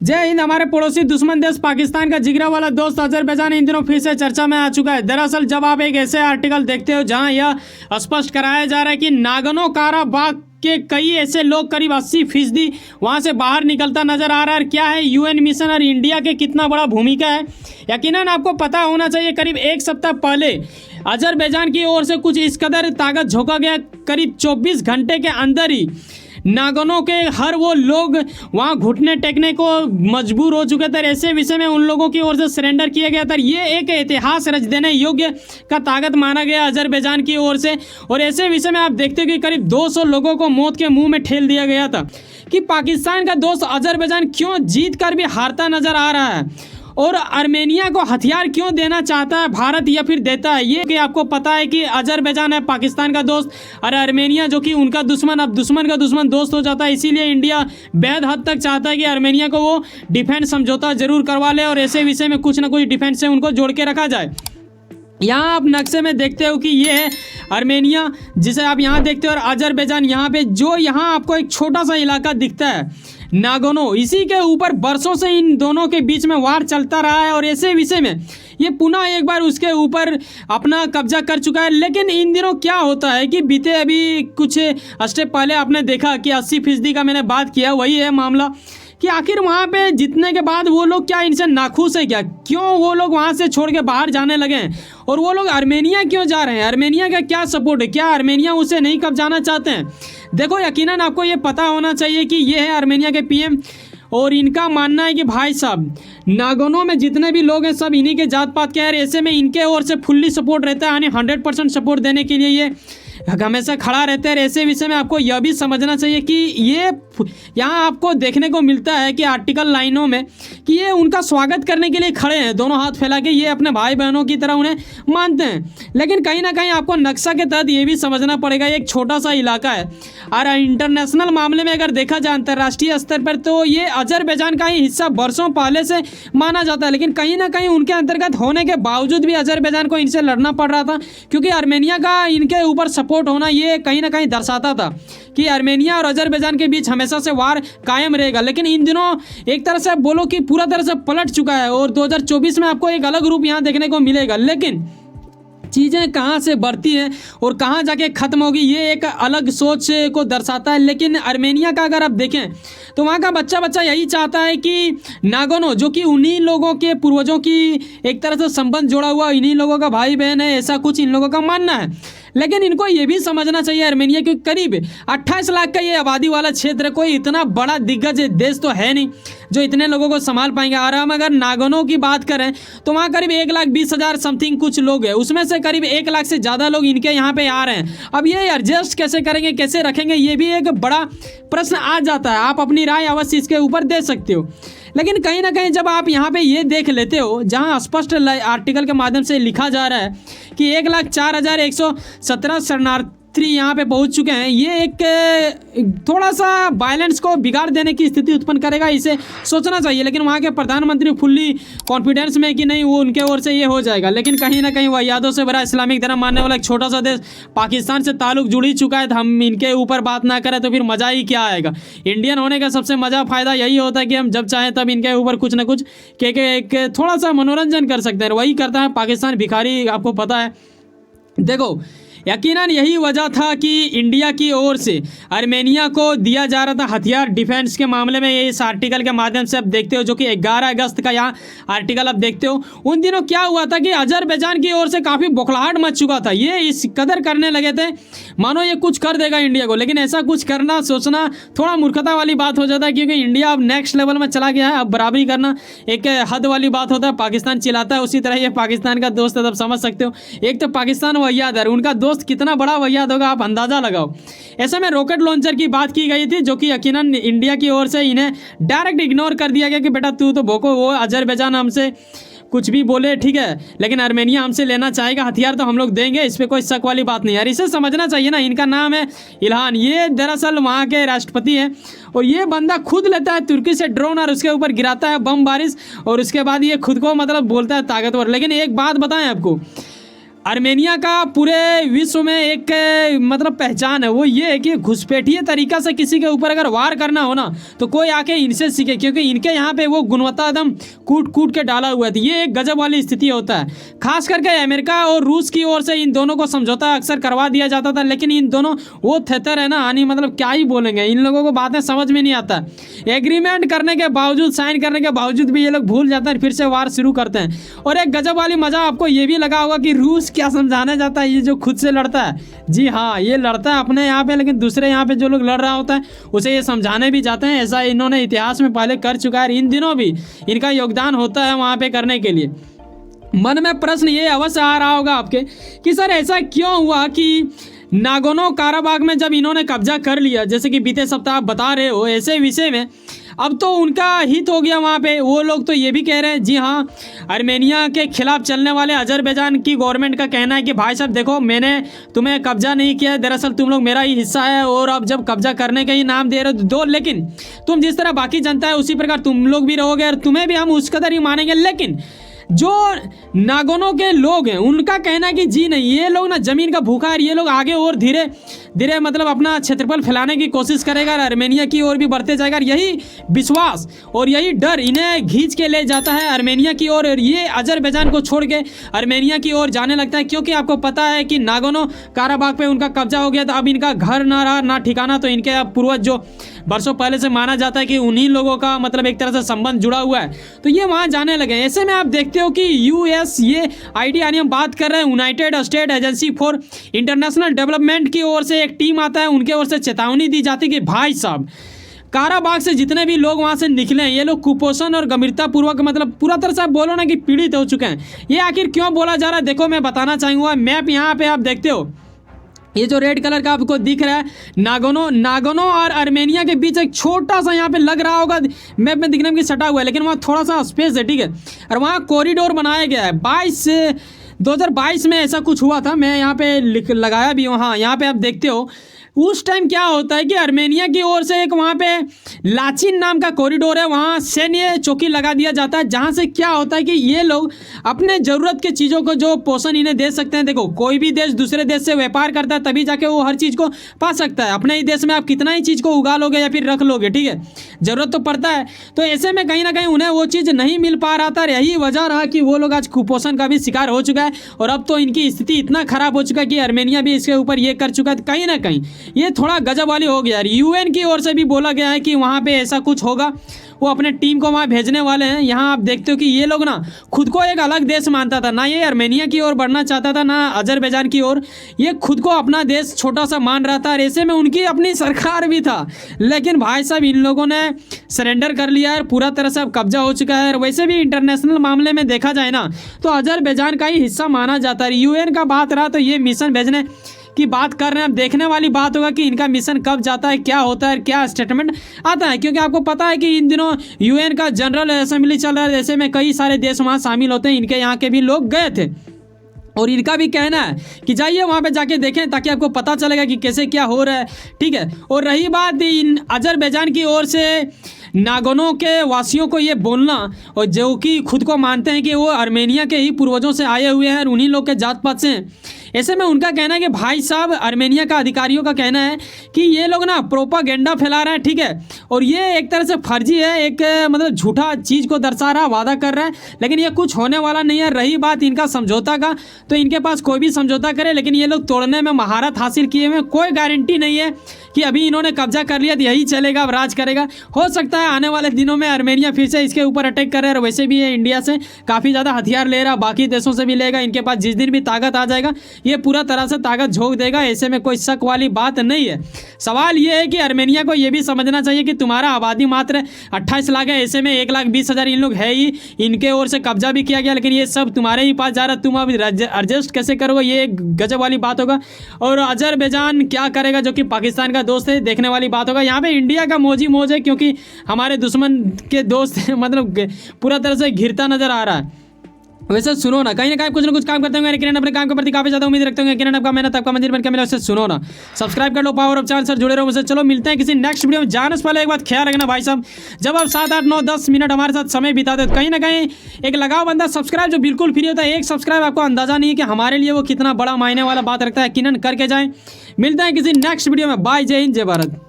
जय हिंद। हमारे पड़ोसी दुश्मन देश पाकिस्तान का जिगरा वाला दोस्त अजरबैजान इन दिनों फिर से चर्चा में आ चुका है। दरअसल जब आप एक ऐसे आर्टिकल देखते हो जहां यह स्पष्ट कराया जा रहा है कि नागनो काराबाग के कई ऐसे लोग करीब 80% वहां से बाहर निकलता नजर आ रहा है। क्या है यूएन मिशन और इंडिया के कितना बड़ा भूमिका है, यकीनन आपको पता होना चाहिए। करीब एक सप्ताह पहले अजरबैजान की ओर से कुछ इस कदर ताकत झोंका गया, करीब 24 घंटे के अंदर ही नागनो के हर वो लोग वहाँ घुटने टेकने को मजबूर हो चुके थे। ऐसे विषय में उन लोगों की ओर से सरेंडर किया गया था। ये एक इतिहास रच देने योग्य का ताकत माना गया अजरबैजान की ओर से। और ऐसे विषय में आप देखते हो कि करीब 200 लोगों को मौत के मुंह में ठेल दिया गया था। कि पाकिस्तान का दोस्त अजरबैजान क्यों जीत कर भी हारता नजर आ रहा है और आर्मेनिया को हथियार क्यों देना चाहता है भारत या फिर देता है। ये कि आपको पता है कि अजरबैजान है पाकिस्तान का दोस्त और आर्मेनिया जो कि उनका दुश्मन, अब दुश्मन का दुश्मन दोस्त हो जाता है। इसीलिए इंडिया बेहद हद तक चाहता है कि आर्मेनिया को वो डिफेंस समझौता जरूर करवा ले और ऐसे विषय में कुछ ना कुछ डिफेंस से उनको जोड़ के रखा जाए। यहाँ आप नक्शे में देखते हो कि ये है आर्मेनिया जिसे आप यहाँ देखते हो और अजरबैजान यहाँ पे, जो यहाँ आपको एक छोटा सा इलाका दिखता है नागोनो, इसी के ऊपर बरसों से इन दोनों के बीच में वार चलता रहा है और ऐसे विषय में ये पुनः एक बार उसके ऊपर अपना कब्जा कर चुका है। लेकिन इन दिनों क्या होता है कि बीते अभी कुछ स्टेप पहले आपने देखा कि 80% का मैंने बात किया, वही है मामला कि आखिर वहाँ पे जीतने के बाद वो लोग क्या इनसे नाखुश है क्या, क्यों वो लोग वहाँ से छोड़ के बाहर जाने लगे हैं और वो लोग आर्मेनिया क्यों जा रहे हैं, आर्मेनिया का क्या सपोर्ट है, क्या आर्मेनिया उसे नहीं कब्जाना चाहते हैं। देखो यकीनन आपको ये पता होना चाहिए कि ये है आर्मेनिया के पीएम और इनका मानना है कि भाई साहब नागोनो में जितने भी लोग हैं सब इन्हीं के जात पात के हैं। ऐसे में इनके ओर से फुल्ली सपोर्ट रहता है, यानी 100% सपोर्ट देने के लिए ये हमेशा खड़ा रहते हैं। ऐसे विषय में आपको यह भी समझना चाहिए कि ये यहाँ आपको देखने को मिलता है कि आर्टिकल लाइनों में कि ये उनका स्वागत करने के लिए खड़े हैं, दोनों हाथ फैला के, ये अपने भाई बहनों की तरह उन्हें मानते हैं। लेकिन कहीं ना कहीं आपको नक्शा के तहत ये भी समझना पड़ेगा, एक छोटा सा इलाका है और इंटरनेशनल मामले में अगर देखा जाए अंतर्राष्ट्रीय स्तर पर तो ये अजरबैजान का ही हिस्सा बरसों पहले से माना जाता है। लेकिन कहीं ना कहीं उनके अंतर्गत होने के बावजूद भी अजरबैजान को इनसे लड़ना पड़ रहा था, क्योंकि आर्मेनिया का इनके ऊपर सपोर्ट होना ये कहीं ना कहीं दर्शाता था कि आर्मेनिया और अजरबैजान के बीच हमेशा से वार कायम रहेगा। लेकिन इन दिनों एक तरह से बोलो कि पूरा तरह से पलट चुका है और 2024 में आपको एक अलग रूप यहाँ देखने को मिलेगा। लेकिन चीज़ें कहाँ से बढ़ती हैं और कहाँ जाके ख़त्म होगी ये एक अलग सोच को दर्शाता है। लेकिन आर्मेनिया का अगर आप देखें तो वहाँ का बच्चा यही चाहता है कि नागोनो जो कि उन्हीं लोगों के पूर्वजों की एक तरह से संबंध जोड़ा हुआ, इन्हीं लोगों का भाई बहन है, ऐसा कुछ इन लोगों का मानना है। लेकिन इनको ये भी समझना चाहिए आर्मेनिया के करीब 28 लाख का ये आबादी वाला क्षेत्र है, कोई इतना बड़ा दिग्गज देश तो है नहीं जो इतने लोगों को संभाल पाएंगे। और हम अगर नागोनो की बात करें तो वहाँ करीब 1,20,000 समथिंग कुछ लोग हैं, उसमें से करीब 1 लाख से ज़्यादा लोग इनके यहाँ पे आ रहे हैं। अब ये एडजस्ट कैसे करेंगे, कैसे रखेंगे, ये भी एक बड़ा प्रश्न आ जाता है। आप अपनी राय अवश्य इसके ऊपर दे सकते हो। लेकिन कहीं ना कहीं जब आप यहाँ पे ये देख लेते हो जहाँ स्पष्ट आर्टिकल के माध्यम से लिखा जा रहा है कि 1,04,117 शरणार्थी यहाँ पे पहुँच चुके हैं, ये एक थोड़ा सा बैलेंस को बिगाड़ देने की स्थिति उत्पन्न करेगा, इसे सोचना चाहिए। लेकिन वहाँ के प्रधानमंत्री फुल्ली कॉन्फिडेंस में कि नहीं वो उनके ओर से ये हो जाएगा। लेकिन कहीं ना कहीं वह यादों से बड़ा इस्लामिक धर्म मानने वाला एक छोटा सा देश पाकिस्तान से ताल्लुक जुड़ ही चुका है, तो हम इनके ऊपर बात ना करें तो फिर मज़ा ही क्या आएगा। इंडियन होने का सबसे मज़ा फ़ायदा यही होता है कि हम जब चाहें तब इनके ऊपर कुछ ना कुछ एक थोड़ा सा मनोरंजन कर सकते हैं। वही करता है पाकिस्तान भिखारी, आपको पता है। देखो यकीनन यही वजह था कि इंडिया की ओर से आर्मेनिया को दिया जा रहा था हथियार डिफेंस के मामले में। इस आर्टिकल के माध्यम से आप देखते हो जो कि 11 अगस्त का यहाँ आर्टिकल आप देखते हो, उन दिनों क्या हुआ था कि अजरबैजान की ओर से काफ़ी बौखलाहट मच चुका था। ये इस कदर करने लगे थे मानो ये कुछ कर देगा इंडिया को। लेकिन ऐसा कुछ करना सोचना थोड़ा मूर्खता वाली बात हो जाता है, क्योंकि इंडिया अब नेक्स्ट लेवल में चला गया है। अब बराबरी करना एक हद वाली बात होता है। पाकिस्तान चिल्लाता है, उसी तरह ये पाकिस्तान का दोस्त है, तब समझ सकते हो। एक तो पाकिस्तान वहियाद है, उनका दोस्त कितना बड़ा वहियाद होगा आप अंदाजा लगाओ। ऐसे में रॉकेट लॉन्चर की बात की गई थी जो कि यकीनन इंडिया की ओर से इन्हें डायरेक्ट इग्नोर कर दिया गया कि बेटा तू तो भोको, वो अजरबैजान हमसे कुछ भी बोले ठीक है, लेकिन आर्मेनिया हमसे लेना चाहेगा हथियार तो हम लोग देंगे, इस पर कोई शक वाली बात नहीं यार। इसे समझना चाहिए ना। इनका नाम है इल्हान, ये दरअसल वहाँ के राष्ट्रपति हैं और ये बंदा खुद लेता है तुर्की से ड्रोन और उसके ऊपर गिराता है बम बारिश और उसके बाद ये खुद को मतलब बोलता है ताकतवर। लेकिन एक बात बताएं आपको, आर्मेनिया का पूरे विश्व में एक मतलब पहचान है, वो ये है कि घुसपैठिए तरीका से किसी के ऊपर अगर वार करना हो ना तो कोई आके इनसे सीखे, क्योंकि इनके यहाँ पे वो गुणवत्ता एकदम कूट कूट के डाला हुआ है। ये एक गजब वाली स्थिति होता है। खास करके अमेरिका और रूस की ओर से इन दोनों को समझौता अक्सर करवा दिया जाता था, लेकिन इन दोनों वो थेतर है ना, यानी मतलब क्या ही बोलेंगे, इन लोगों को बातें समझ में नहीं आता। एग्रीमेंट करने के बावजूद, साइन करने के बावजूद भी ये लोग भूल जाते हैं, फिर से वार शुरू करते हैं। और एक गजब वाली मजा आपको ये भी लगा होगा कि रूस क्या समझाने जाता है, ये जो खुद से लड़ता है। जी हाँ, ये लड़ता है अपने यहाँ पे, लेकिन दूसरे यहाँ पे जो लोग लड़ रहा होता है उसे ये समझाने भी जाते हैं। ऐसा इन्होंने इतिहास में पहले कर चुका है, इन दिनों भी इनका योगदान होता है वहाँ पे करने के लिए। मन में प्रश्न ये अवश्य आ रहा होगा आपके कि सर ऐसा क्यों हुआ कि नागोर्नो काराबाग में जब इन्होंने कब्जा कर लिया, जैसे कि बीते सप्ताह आप बता रहे हो, ऐसे विषय में अब तो उनका हित हो गया वहाँ पे। वो लोग तो ये भी कह रहे हैं, जी हाँ, आर्मेनिया के खिलाफ चलने वाले अजरबैजान की गवर्नमेंट का कहना है कि भाई साहब देखो, मैंने तुम्हें कब्जा नहीं किया है, दरअसल तुम लोग मेरा ही हिस्सा है, और अब जब कब्जा करने का ही नाम दे रहे हो दो, लेकिन तुम जिस तरह बाकी जनता है उसी प्रकार तुम लोग भी रहोगे और तुम्हें भी हम उस कदर ही मानेंगे। लेकिन जो नागोर्नो के लोग हैं उनका कहना है कि जी नहीं, ये लोग ना जमीन का भूखा है, ये लोग आगे और धीरे धीरे मतलब अपना क्षेत्रफल फैलाने की कोशिश करेगा और आर्मेनिया की ओर भी बढ़ते जाएगा। और यही विश्वास और यही डर इन्हें खींच के ले जाता है आर्मेनिया की ओर, और ये अजरबैजान को छोड़ के आर्मेनिया की ओर जाने लगता है। क्योंकि आपको पता है कि नागोर्नो काराबाग पे उनका कब्जा हो गया, तो अब इनका घर ना रहा ना ठिकाना। तो इनके अब पूर्वज जो वर्षों पहले से माना जाता है कि उन्हीं लोगों का मतलब एक तरह से संबंध जुड़ा हुआ है, तो ये वहाँ जाने लगे। ऐसे में आप देखते हो कि USAID यानी हम बात कर रहे हैं United state agency for international development की ओर से एक टीम आता है, उनके ओर से चेतावनी दी जाती है कि भाई साहब, काराबाग से जितने भी लोग वहाँ से निकले हैं ये लोग कुपोषण और गंभीरता पूर्वक मतलब पूरा तरह से आप बोलो ना कि पीड़ित हो चुके हैं। ये आखिर क्यों बोला जा रहा है, देखो मैं बताना चाहूँगा। मैप यहाँ पे आप देखते हो, ये जो रेड कलर का आपको दिख रहा है, नागोर्नो और आर्मेनिया के बीच एक छोटा सा यहाँ पे लग रहा होगा मैप में दिखने में सटा हुआ है, लेकिन वहाँ थोड़ा सा स्पेस है, ठीक है। और वहाँ कॉरिडोर बनाया गया है। 2022 में ऐसा कुछ हुआ था, मैं यहाँ पे लगाया भी हूँ। हाँ, यहाँ पे आप देखते हो उस टाइम क्या होता है कि आर्मेनिया की ओर से एक वहाँ पे लाचिन नाम का कॉरिडोर है, वहाँ सैन्य चौकी लगा दिया जाता है, जहाँ से क्या होता है कि ये लोग अपने ज़रूरत के चीज़ों को जो पोषण इन्हें दे सकते हैं। देखो, कोई भी देश दूसरे देश से व्यापार करता है तभी जाके वो हर चीज़ को पा सकता है। अपने ही देश में आप कितना ही चीज़ को उगा लोगे या फिर रख लोगे, ठीक है, ज़रूरत तो पड़ता है। तो ऐसे में कहीं ना कहीं उन्हें वो चीज़ नहीं मिल पा रहा था, यही वजह रहा कि वो लोग आज कुपोषण का भी शिकार हो चुका है। और अब तो इनकी स्थिति इतना खराब हो चुका है कि आर्मेनिया भी इसके ऊपर ये कर चुका है। कहीं ना कहीं ये थोड़ा गजब वाली हो गया। UN की ओर से भी बोला गया है कि वहाँ पे ऐसा कुछ होगा, वो अपने टीम को वहाँ भेजने वाले हैं। यहाँ आप देखते हो कि ये लोग ना खुद को एक अलग देश मानता था, ना ये आर्मेनिया की ओर बढ़ना चाहता था ना अजरबैजान की ओर, ये खुद को अपना देश छोटा सा मान रहा था। और ऐसे में उनकी अपनी सरकार भी था, लेकिन भाई साहब इन लोगों ने सरेंडर कर लिया है, पूरा तरह से अब कब्जा हो चुका है। और वैसे भी इंटरनेशनल मामले में देखा जाए ना तो अजरबैजान का ही हिस्सा माना जाता है। UN का बात रहा तो ये मिशन भेजने की बात कर रहे हैं। अब देखने वाली बात होगा कि इनका मिशन कब जाता है, क्या होता है, क्या स्टेटमेंट आता है। क्योंकि आपको पता है कि इन दिनों UN का जनरल असेंबली चल रहा है, ऐसे में कई सारे देश वहाँ शामिल होते हैं। इनके यहाँ के भी लोग गए थे और इनका भी कहना है कि जाइए वहाँ पे जाके देखें, ताकि आपको पता चलेगा कि कैसे क्या हो रहा है, ठीक है। और रही बात इन अजरबैजान की ओर से नागोर्नो के वासियों को ये बोलना, और जो कि खुद को मानते हैं कि वो आर्मेनिया के ही पूर्वजों से आए हुए हैं और उन्हीं लोग के जात पात से हैं, ऐसे में उनका कहना है कि भाई साहब, आर्मेनिया का अधिकारियों का कहना है कि ये लोग ना प्रोपागेंडा फैला रहे हैं, ठीक है, और ये एक तरह से फर्जी है, एक मतलब झूठा चीज़ को दर्शा रहा, वादा कर रहा है, लेकिन ये कुछ होने वाला नहीं है। रही बात इनका समझौता का, तो इनके पास कोई भी समझौता करे, लेकिन ये लोग तोड़ने में महारत हासिल किए हुए, कोई गारंटी नहीं है कि अभी इन्होंने कब्जा कर लिया तो यही चलेगा, अब राज करेगा। हो सकता है आने वाले दिनों में आर्मेनिया फिर से इसके ऊपर अटैक करे, और वैसे भी ये इंडिया से काफ़ी ज़्यादा हथियार ले रहा, बाकी देशों से भी लेगा। इनके पास जिस दिन भी ताकत आ जाएगा ये पूरा तरह से ताकत झोंक देगा, ऐसे में कोई शक वाली बात नहीं है। सवाल ये है कि आर्मेनिया को ये भी समझना चाहिए कि तुम्हारा आबादी मात्र 28 लाख है, ऐसे में 1,20,000 इन लोग है ही, इनके ओर से कब्जा भी किया गया, लेकिन ये सब तुम्हारे ही पास जा रहा है, तुम अब एडजस्ट कैसे करोगे, ये एक गजब वाली बात होगा। और अजरबैजान क्या करेगा, जो कि पाकिस्तान का दोस्त है, देखने वाली बात होगा। यहाँ पे इंडिया का मौज ही मौज है, क्योंकि हमारे दुश्मन के दोस्त मतलब पूरा तरह से घिरता नजर आ रहा है। वैसे सुनो ना कहीं कुछ ना कुछ काम करते होंगे, किरण अपने काम के प्रति काफी ज्यादा उम्मीद रखते होंगे, किरण आपका मेहनत आपका मंदिर बनकर मिला। वैसे सुनो ना सब्सक्राइब कर low power of channel, sir जुड़े रहो मुझसे। चलो मिलते हैं किसी नेक्स्ट वीडियो में। जाने से पहले एक बात ख्याल रखना भाई साहब, जब आप 7, 8, 9, 10 मिनट हमारे साथ समय बिताते हो कहीं ना कहीं एक लगाव बंदा सब्सक्राइब जो बिल्कुल फ्री होता है, एक सब्सक्राइब आपको अंदाजा नहीं है कि हमारे लिए वो कितना बड़ा मायने वाला बात रखता है। किरण करके जाए। मिलते हैं किसी नेक्स्ट वीडियो में। बाय, जय हिंद, जय भारत।